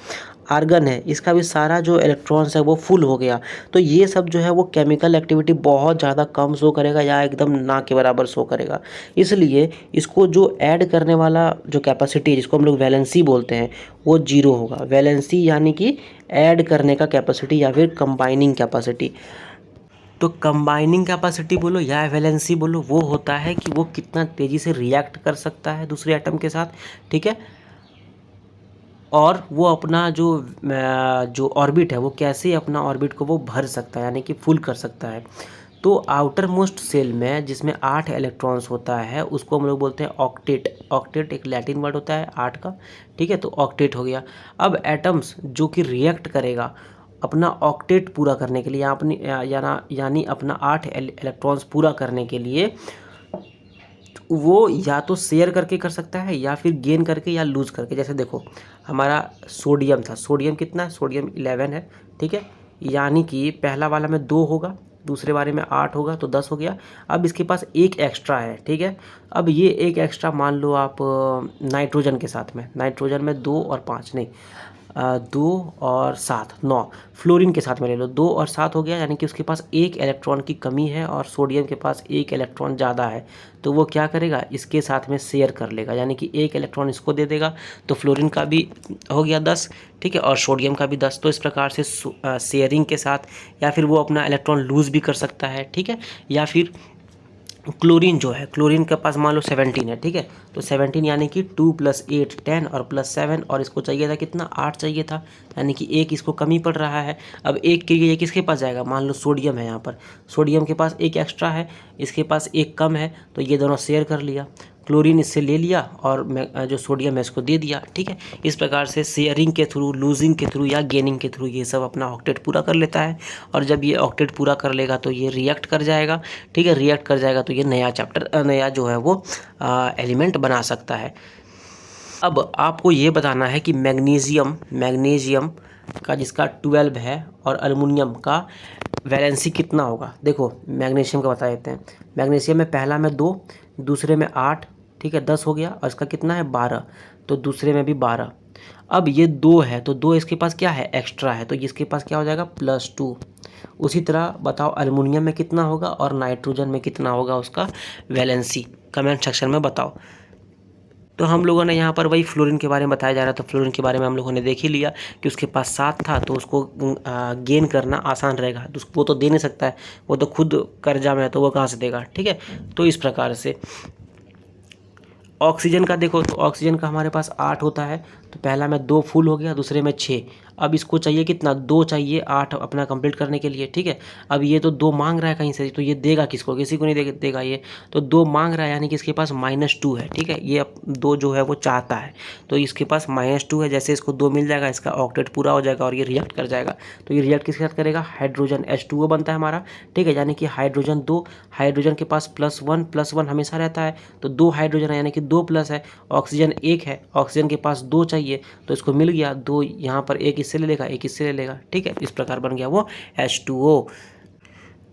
[SPEAKER 1] आर्गन है, इसका भी सारा जो इलेक्ट्रॉन्स है वो फुल हो गया। तो ये सब जो है वो केमिकल एक्टिविटी बहुत ज़्यादा कम शो करेगा या एकदम ना के बराबर शो करेगा। इसलिए इसको जो ऐड करने वाला जो कैपेसिटी है, जिसको हम लोग वैलेंसी बोलते हैं, वो 0 होगा। वैलेंसी यानी कि ऐड करने का कैपेसिटी या फिर कंबाइनिंग कैपेसिटी। तो कंबाइनिंग कैपेसिटी बोलो या वैलेंसी बोलो, वो होता है कि वो कितना तेज़ी से रिएक्ट कर सकता है दूसरे एटम के साथ, ठीक है। और वो अपना जो ऑर्बिट है वो कैसे अपना ऑर्बिट को वो भर सकता है, यानी कि फुल कर सकता है। तो आउटर मोस्ट सेल में जिसमें 8 इलेक्ट्रॉन्स होता है उसको हम लोग बोलते हैं ऑक्टेट। ऑक्टेट एक लैटिन वर्ड होता है 8 का, ठीक है। तो ऑक्टेट हो गया। अब एटम्स जो कि रिएक्ट करेगा अपना ऑक्टेट पूरा करने के लिए यानी अपना 8 इलेक्ट्रॉन्स पूरा करने के लिए, वो या तो शेयर करके कर सकता है या फिर गेन करके या लूज़ करके। जैसे देखो, हमारा सोडियम था, सोडियम कितना है, सोडियम 11 है, ठीक है। यानी कि पहला वाला में 2 होगा, दूसरे वाले में 8 होगा, तो 10 हो गया। अब इसके पास एक एक्स्ट्रा है, ठीक है। अब ये एक एक्स्ट्रा मान लो आप नाइट्रोजन के साथ में, नाइट्रोजन में 2 और 5 नहीं, 2 और 7 9, फ्लोरीन के साथ में ले लो, 2 और 7 हो गया। यानी कि उसके पास एक इलेक्ट्रॉन की कमी है और सोडियम के पास एक इलेक्ट्रॉन ज़्यादा है। तो वो क्या करेगा, इसके साथ में शेयर कर लेगा, यानी कि एक इलेक्ट्रॉन इसको दे देगा। तो फ्लोरीन का भी हो गया 10, ठीक है, और सोडियम का भी 10। तो इस प्रकार से शेयरिंग के साथ, या फिर वो अपना इलेक्ट्रॉन लूज़ भी कर सकता है, ठीक है। या फिर क्लोरीन जो है, क्लोरीन के पास मान लो 17 है, ठीक है। तो 17 यानी कि 2 + 8 10 और +7, और इसको चाहिए था कितना, 8 चाहिए था, यानी कि एक इसको कमी पड़ रहा है। अब एक के लिए किसके पास जाएगा, मान लो सोडियम है यहाँ पर, सोडियम के पास एक एक्स्ट्रा है, इसके पास एक कम है, तो ये दोनों शेयर कर लिया। क्लोरीन इससे ले लिया और जो सोडियम है इसको दे दिया, ठीक है। इस प्रकार से शेयरिंग के थ्रू, लूजिंग के थ्रू या गेनिंग के थ्रू ये सब अपना ऑक्टेट पूरा कर लेता है। और जब ये ऑक्टेट पूरा कर लेगा तो ये रिएक्ट कर जाएगा, ठीक है। रिएक्ट कर जाएगा तो ये नया जो है वो एलिमेंट बना सकता है। अब आपको ये बताना है कि मैग्नीशियम का जिसका 12 है और एल्युमिनियम का वैलेंसी कितना होगा। देखो मैग्नीशियम का बता देते हैं। मैग्नीशियम में पहला में 2, दूसरे में 8, ठीक है, 10 हो गया। और इसका कितना है 12, तो दूसरे में भी 12। अब ये 2 है तो 2 इसके पास क्या है, एक्स्ट्रा है, तो इसके पास क्या हो जाएगा, +2। उसी तरह बताओ एल्युमिनियम में कितना होगा और नाइट्रोजन में कितना होगा उसका वैलेंसी, कमेंट सेक्शन में बताओ। तो हम लोगों ने यहाँ पर वही फ्लोरीन के बारे में बताया जा रहा था। फ्लोरीन के बारे में हम लोगों ने देख ही लिया कि उसके पास 7 था, तो उसको गेन करना आसान रहेगा। तो वो तो दे नहीं सकता है, वो तो खुद कर्जा में है, तो वो कहाँ से देगा, ठीक है। तो इस प्रकार से ऑक्सीजन का देखो, तो ऑक्सीजन का हमारे पास 8 होता है, तो पहला में 2 फुल हो गया, दूसरे में 6। अब इसको चाहिए कितना, 2 चाहिए 8 अपना कंप्लीट करने के लिए, ठीक है। अब ये तो 2 मांग रहा है कहीं से, तो ये देगा किसको, किसी को नहीं देगा ये, तो 2 मांग रहा है, यानी कि इसके पास -2 है, ठीक है। ये अब 2 जो है वो चाहता है, तो इसके पास -2 है। जैसे इसको 2 मिल जाएगा, इसका ऑक्टेट पूरा हो जाएगा और ये रिएक्ट कर जाएगा। तो ये रिएक्ट किसके साथ करेगा, हाइड्रोजन H2O बनता है हमारा, ठीक है। यानी कि हाइड्रोजन 2, हाइड्रोजन के पास +1 हमेशा रहता है, तो 2 हाइड्रोजन है, यानी कि 2 प्लस है। ऑक्सीजन 1 है, ऑक्सीजन के पास 2 चाहिए, तो इसको मिल गया 2, यहाँ पर एक इससे ले लेगा, एक इससे ले लेगा, ठीक है। इस प्रकार बन गया वो H2O।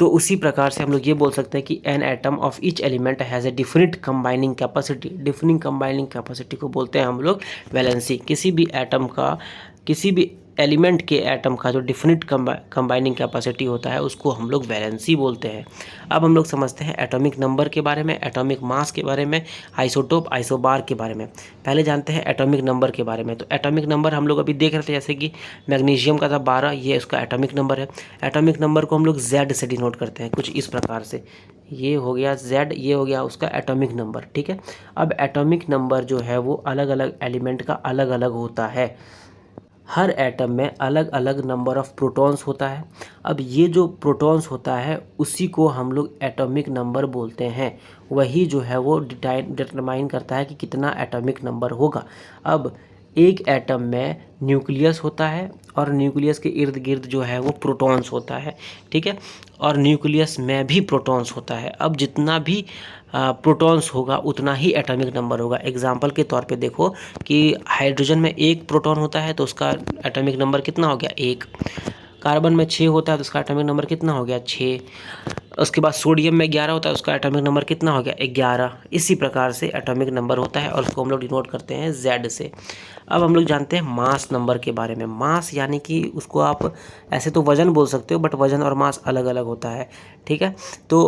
[SPEAKER 1] तो उसी प्रकार से हम लोग ये बोल सकते हैं कि an atom of each element has a different combining capacity. Different combining capacity को बोलते हैं हम लोग वैलेंसी। किसी भी एटम का, किसी भी एलिमेंट के एटम का जो डिफरेंट कंबाइनिंग कैपेसिटी होता है उसको हम लोग वैलेंसी बोलते हैं। अब हम लोग समझते हैं एटॉमिक नंबर के बारे में, एटॉमिक मास के बारे में, आइसोटोप आइसोबार के बारे में। पहले जानते हैं एटॉमिक नंबर के बारे में। तो एटॉमिक नंबर हम लोग अभी देख रहे थे, जैसे कि मैग्नीशियम का था 12, ये उसका एटॉमिक नंबर है। एटॉमिक नंबर को हम लोग Z से डिनोट करते हैं, कुछ इस प्रकार से। ये हो गया Z, ये हो गया उसका एटॉमिक नंबर, ठीक है। अब एटॉमिक नंबर जो है वो अलग अलग एलिमेंट का अलग अलग होता है। हर एटम में अलग अलग नंबर ऑफ़ प्रोटॉन्स होता है। अब ये जो प्रोटॉन्स होता है उसी को हम लोग एटॉमिक नंबर बोलते हैं। वही जो है वो डिटरमाइन करता है कि कितना एटॉमिक नंबर होगा। अब एक एटम में न्यूक्लियस होता है और न्यूक्लियस के इर्द गिर्द जो है वो प्रोटॉन्स होता है, ठीक है, और न्यूक्लियस में भी प्रोटॉन्स होता है। अब जितना भी प्रोटॉन्स होगा उतना ही एटॉमिक नंबर होगा। एग्जांपल के तौर पे देखो कि हाइड्रोजन में एक प्रोटॉन होता है तो उसका एटॉमिक नंबर कितना हो गया, 1। कार्बन में 6 होता है तो उसका एटॉमिक नंबर कितना हो गया, 6। उसके बाद सोडियम में 11 होता है, उसका एटॉमिक नंबर कितना हो गया, 11। इसी प्रकार से एटॉमिक नंबर होता है और उसको हम लोग डिनोट करते हैं Z से। अब हम लोग जानते हैं मास नंबर के बारे में। मास यानी कि उसको आप ऐसे तो वजन बोल सकते हो, बट वजन और मास अलग अलग होता है, ठीक है। तो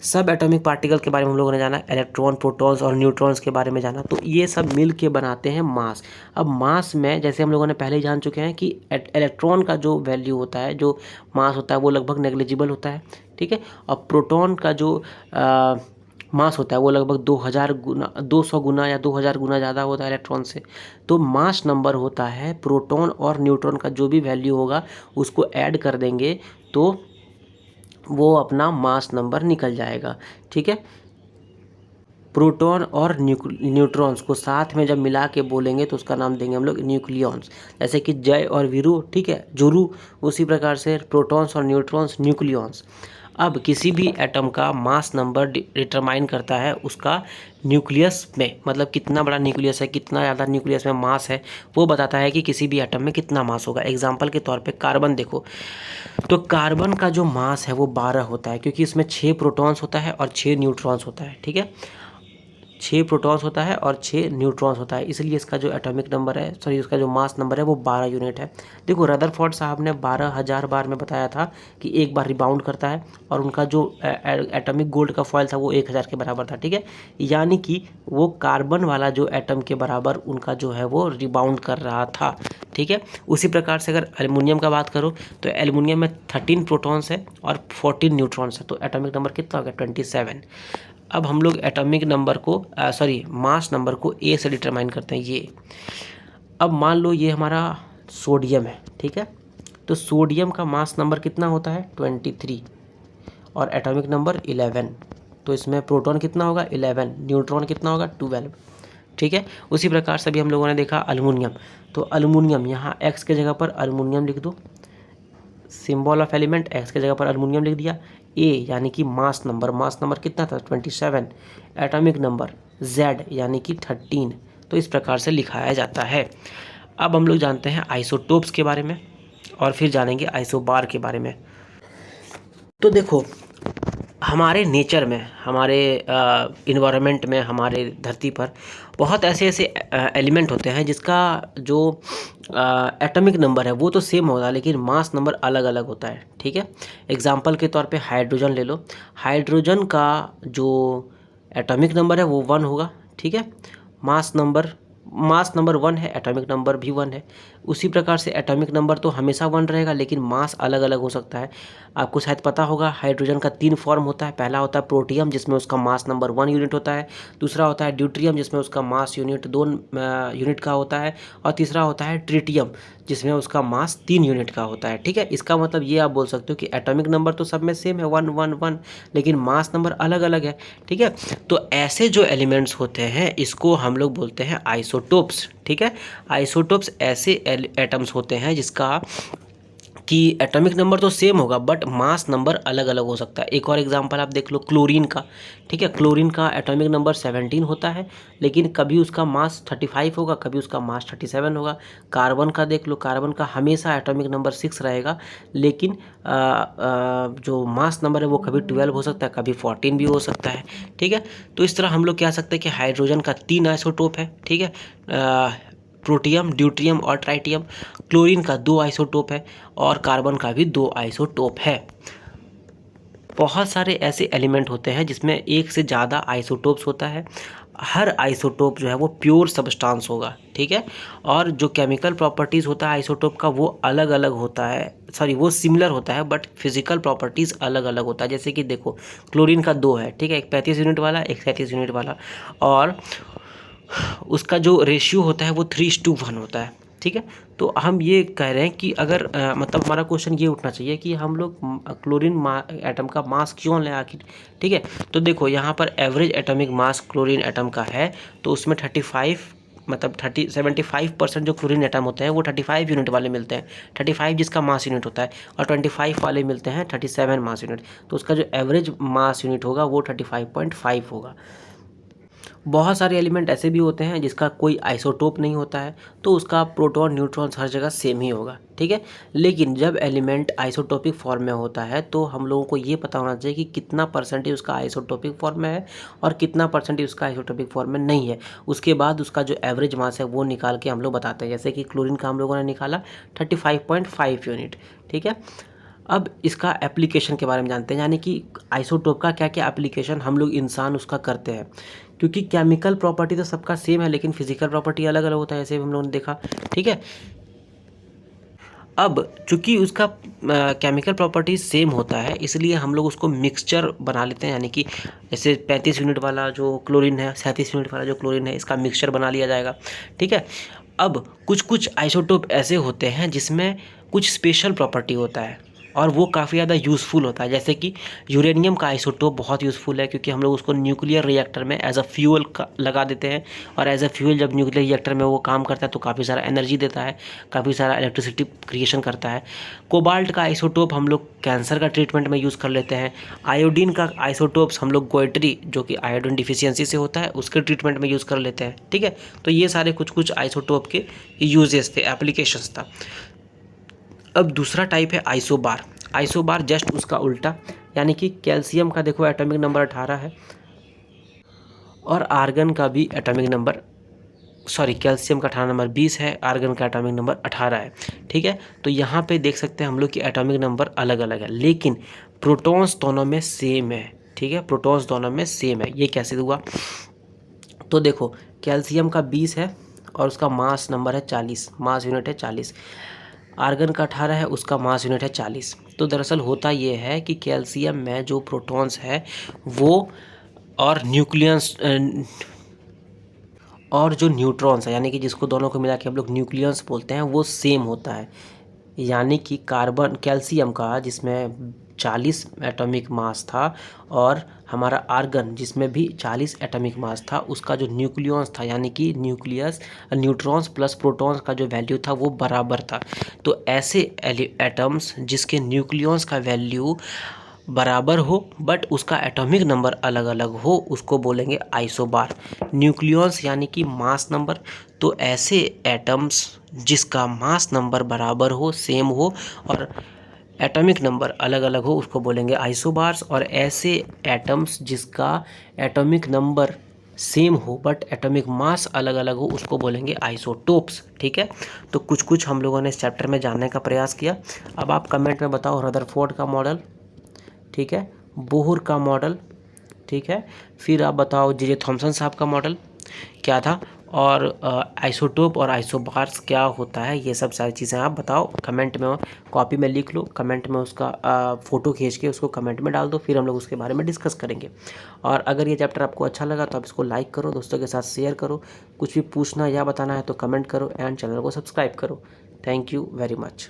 [SPEAKER 1] सब एटॉमिक पार्टिकल के बारे में हम लोगों ने जाना, इलेक्ट्रॉन, प्रोटॉन्स और न्यूट्रॉन्स के बारे में जाना, तो ये सब मिल के बनाते हैं मास। अब मास में जैसे हम लोगों ने पहले ही जान चुके हैं कि इलेक्ट्रॉन का जो वैल्यू होता है, जो मास होता है, वो लगभग नेग्लिजिबल होता है, ठीक है। और प्रोटॉन का जो मास होता है वो लगभग 2000 गुना, 200 गुना या 2000 गुना ज़्यादा होता है इलेक्ट्रॉन से। तो मास नंबर होता है प्रोटॉन और न्यूट्रॉन का जो भी वैल्यू होगा उसको ऐड कर देंगे तो वो अपना मास नंबर निकल जाएगा, ठीक है। प्रोटॉन और न्यूट्रॉन्स को साथ में जब मिला के बोलेंगे तो उसका नाम देंगे हम लोग न्यूक्लियॉन्स। जैसे कि जय और वीरू, ठीक है, जुरू, उसी प्रकार से प्रोटॉन्स और न्यूट्रॉन्स न्यूक्लियॉन्स। अब किसी भी एटम का मास नंबर डिटरमाइन करता है उसका न्यूक्लियस में, मतलब कितना बड़ा न्यूक्लियस है, कितना ज़्यादा न्यूक्लियस में मास है, वो बताता है कि किसी भी एटम में कितना मास होगा। एग्जाम्पल के तौर पे कार्बन देखो, तो कार्बन का जो मास है वो 12 होता है, क्योंकि इसमें 6 प्रोटॉन्स होता है और 6 न्यूट्रॉन्स होता है, ठीक है। 6 प्रोटॉन्स होता है और 6 न्यूट्रॉन्स होता है, इसलिए इसका जो एटॉमिक नंबर है, सॉरी, उसका जो मास नंबर है वो 12 यूनिट है। देखो रदरफोर्ड साहब ने 12,000 बार में बताया था कि एक बार रिबाउंड करता है, और उनका जो एटॉमिक गोल्ड का फॉइल था वो 1000 के बराबर था, ठीक है। यानी कि वो कार्बन वाला जो एटम के बराबर उनका जो है वो रिबाउंड कर रहा था, ठीक है। उसी प्रकार से अगर एल्युमिनियम का बात करो तो एल्युमिनियम में 13 प्रोटॉन्स है और 14 न्यूट्रॉन्स है, तो एटॉमिक नंबर कितना हो गया, 27। अब हम लोग एटॉमिक नंबर को मास नंबर को ए से डिटरमाइन करते हैं, ये। अब मान लो ये हमारा सोडियम है, ठीक है। तो सोडियम का मास नंबर कितना होता है, 23, और एटॉमिक नंबर 11। तो इसमें प्रोटॉन कितना होगा, 11, न्यूट्रॉन कितना होगा, 12, ठीक है। उसी प्रकार से भी हम लोगों ने देखा अल्युमिनियम, तो अल्युमिनियम यहाँ एक्स के जगह पर अल्युमिनियम लिख दो, सिंबल ऑफ एलिमेंट एक्स के जगह पर अल्युमिनियम लिख दिया। ए यानी कि मास नंबर कितना था, 27। एटॉमिक नंबर जेड यानी कि 13। तो इस प्रकार से लिखाया जाता है। अब हम लोग जानते हैं आइसोटोप्स के बारे में और फिर जानेंगे आइसोबार के बारे में। तो देखो हमारे नेचर में, हमारे इन्वायरमेंट में, हमारे धरती पर बहुत ऐसे ऐसे एलिमेंट होते हैं जिसका जो एटॉमिक नंबर है वो तो सेम होगा लेकिन मास नंबर अलग अलग होता है, ठीक है। एग्जांपल के तौर पे हाइड्रोजन ले लो। हाइड्रोजन का जो एटॉमिक नंबर है वो 1 होगा, ठीक है। मास नंबर 1 है, एटॉमिक नंबर भी 1 है। उसी प्रकार से एटॉमिक नंबर तो हमेशा 1 रहेगा लेकिन मास अलग अलग हो सकता है। आपको शायद पता होगा हाइड्रोजन का 3 फॉर्म होता है। पहला होता है प्रोटियम जिसमें उसका मास नंबर 1 यूनिट होता है, दूसरा होता है ड्यूट्रियम जिसमें उसका मास यूनिट 2 यूनिट का होता है, और तीसरा होता है ट्रिटियम जिसमें उसका मास 3 यूनिट का होता है, ठीक है। इसका मतलब ये आप बोल सकते हो कि एटॉमिक नंबर तो सब में सेम है, 1 1 1, लेकिन मास नंबर अलग अलग है, ठीक है। तो ऐसे जो एलिमेंट्स होते हैं इसको हम लोग बोलते हैं आइसोटोप्स, ठीक है। आइसोटोप्स ऐसे एटम्स होते हैं जिसका कि एटॉमिक नंबर तो सेम होगा बट मास नंबर अलग अलग हो सकता है। एक और एग्जांपल आप देख लो क्लोरीन का, ठीक है। क्लोरीन का एटॉमिक नंबर 17 होता है लेकिन कभी उसका मास 35 होगा, कभी उसका मास 37 होगा। कार्बन का देख लो, कार्बन का हमेशा एटॉमिक नंबर 6 रहेगा लेकिन जो मास नंबर है वो कभी 12 हो सकता है, कभी 14 भी हो सकता है, ठीक है। तो इस तरह हम लोग कह सकते हैं कि हाइड्रोजन का 3 आइसोटोप है, ठीक है, प्रोटियम, ड्यूट्रियम और ट्राइटियम। क्लोरीन का 2 आइसोटोप है और कार्बन का भी 2 आइसोटोप है। बहुत सारे ऐसे एलिमेंट होते हैं जिसमें एक से ज़्यादा आइसोटोप्स होता है। हर आइसोटोप जो है वो प्योर सब्सटेंस होगा, ठीक है। और जो केमिकल प्रॉपर्टीज़ होता है आइसोटोप का वो अलग अलग होता है, सॉरी वो सिमिलर होता है बट फिजिकल प्रॉपर्टीज़ अलग अलग होता है। जैसे कि देखो क्लोरीन का 2 है, ठीक है, एक 35 यूनिट वाला, एक 37 यूनिट वाला, और उसका जो रेशियो होता है वो 3:1 होता है, ठीक है। तो हम ये कह रहे हैं कि अगर मतलब हमारा क्वेश्चन ये उठना चाहिए कि हम लोग क्लोरीन एटम का मास क्यों लें आखिर, ठीक है। तो देखो यहाँ पर average atomic mass chlorine atom का है तो उसमें 35 मतलब 75% जो क्लोरीन एटम होते हैं वो 35 यूनिट वाले मिलते हैं, 35 जिसका मास यूनिट होता है, और 25 वाले मिलते हैं 37 मास यूनिट। तो उसका जो एवरेज मास यूनिट होगा वो 35.5 होगा। बहुत सारे एलिमेंट ऐसे भी होते हैं जिसका कोई आइसोटोप नहीं होता है, तो उसका प्रोटॉन न्यूट्रॉन्स हर जगह सेम ही होगा, ठीक है। लेकिन जब एलिमेंट आइसोटोपिक फॉर्म में होता है तो हम लोगों को ये पता होना चाहिए कि कितना परसेंटेज उसका आइसोटोपिक फॉर्म में है और कितना परसेंटेज उसका आइसोटोपिक फॉर्म में नहीं है। उसके बाद उसका जो एवरेज मास है वो निकाल के हम लोग बताते हैं। जैसे कि क्लोरीन का हम लोगों ने निकाला 35.5 यूनिट, ठीक है। अब इसका एप्लीकेशन के बारे में जानते हैं, यानी कि आइसोटोप का क्या क्या एप्लीकेशन हम लोग इंसान उसका करते हैं। क्योंकि केमिकल प्रॉपर्टी तो सबका सेम है, लेकिन फिजिकल प्रॉपर्टी अलग अलग होता है, ऐसे हम लोगों ने देखा, ठीक है। अब चूंकि उसका केमिकल प्रॉपर्टी सेम होता है, इसलिए हम लोग उसको मिक्सचर बना लेते हैं, यानी कि जैसे 35 यूनिट वाला जो क्लोरीन है, 37 यूनिट वाला जो क्लोरीन है, इसका मिक्सचर बना लिया जाएगा, ठीक है। अब कुछ कुछ आइसोटोप ऐसे होते हैं जिसमें कुछ स्पेशल प्रॉपर्टी होता है और वो काफ़ी ज़्यादा यूज़फुल होता है। जैसे कि यूरेनियम का आइसोटोप बहुत यूज़फुल है, क्योंकि हम लोग उसको न्यूक्लियर रिएक्टर में एज अ फ्यूल का लगा देते हैं, और एज अ फ्यूल जब न्यूक्लियर रिएक्टर में वो काम करता है तो काफ़ी सारा एनर्जी देता है, काफ़ी सारा इलेक्ट्रिसिटी क्रिएशन करता है। कोबाल्ट का आइसोटोप हम लोग कैंसर का ट्रीटमेंट में यूज़ कर लेते हैं। आयोडीन का आइसोटोप्स हम लोग गोइट्री, जो कि आयोडीन डिफिशियंसी से होता है, उसके ट्रीटमेंट में यूज़ कर लेते हैं, ठीक है। तो ये सारे कुछ कुछ आइसोटोप के यूजेस थे, एप्लीकेशंस था। अब दूसरा टाइप है आइसोबार। आइसोबार जस्ट उसका उल्टा, यानी कि कैल्शियम का देखो एटॉमिक नंबर 18 है, और आर्गन का भी एटॉमिक नंबर, सॉरी, कैल्शियम का 18 नंबर 20 है, आर्गन का एटॉमिक नंबर 18 है, ठीक है। तो यहाँ पे देख सकते हैं हम लोग कि एटॉमिक नंबर अलग अलग है, लेकिन प्रोटॉन्स दोनों में सेम है, ठीक है। प्रोटॉन्स दोनों में सेम है। ये कैसे हुआ? तो देखो, कैल्शियम का 20 है और उसका मास नंबर है 40, मास यूनिट है 40। आर्गन का 18 है, उसका मास यूनिट है 40। तो दरअसल होता ये है कि कैल्शियम में जो प्रोटॉन्स है वो, और न्यूक्लियस और जो न्यूट्रॉन्स है, यानी कि जिसको दोनों को मिला के हम लोग न्यूक्लियस बोलते हैं, वो सेम होता है। यानी कि कार्बन, कैल्शियम का जिसमें 40 एटॉमिक मास था, और हमारा आर्गन जिसमें भी 40 एटॉमिक मास था, उसका जो न्यूक्लियस था, यानी कि न्यूक्लियस न्यूट्रॉन्स प्लस प्रोटॉन्स का जो वैल्यू था वो बराबर था। तो ऐसे एटम्स जिसके न्यूक्लियस का वैल्यू बराबर हो बट उसका एटॉमिक नंबर अलग अलग हो, उसको बोलेंगे आइसोबार। न्यूक्लियस यानी कि मास नंबर, तो ऐसे एटम्स जिसका मास नंबर बराबर हो, सेम हो, और एटॉमिक नंबर अलग अलग हो, उसको बोलेंगे आइसोबार्स। और ऐसे एटम्स जिसका एटॉमिक नंबर सेम हो बट एटॉमिक मास अलग अलग हो, उसको बोलेंगे आइसोटोप्स, ठीक है। तो कुछ कुछ हम लोगों ने इस चैप्टर में जानने का प्रयास किया। अब आप कमेंट में बताओ रदरफोर्ड का मॉडल, ठीक है, बोहर का मॉडल, ठीक है, फिर आप बताओ जे थॉमसन साहब का मॉडल क्या था, और आइसोटोप और आइसोबार्स क्या होता है, ये सब सारी चीज़ें आप बताओ कमेंट में। कॉपी में लिख लो, कमेंट में उसका फ़ोटो खींच के उसको कमेंट में डाल दो, फिर हम लोग उसके बारे में डिस्कस करेंगे। और अगर ये चैप्टर आपको अच्छा लगा तो आप इसको लाइक करो, दोस्तों के साथ शेयर करो, कुछ भी पूछना या बताना है तो कमेंट करो, एंड चैनल को सब्सक्राइब करो। Thank you very much.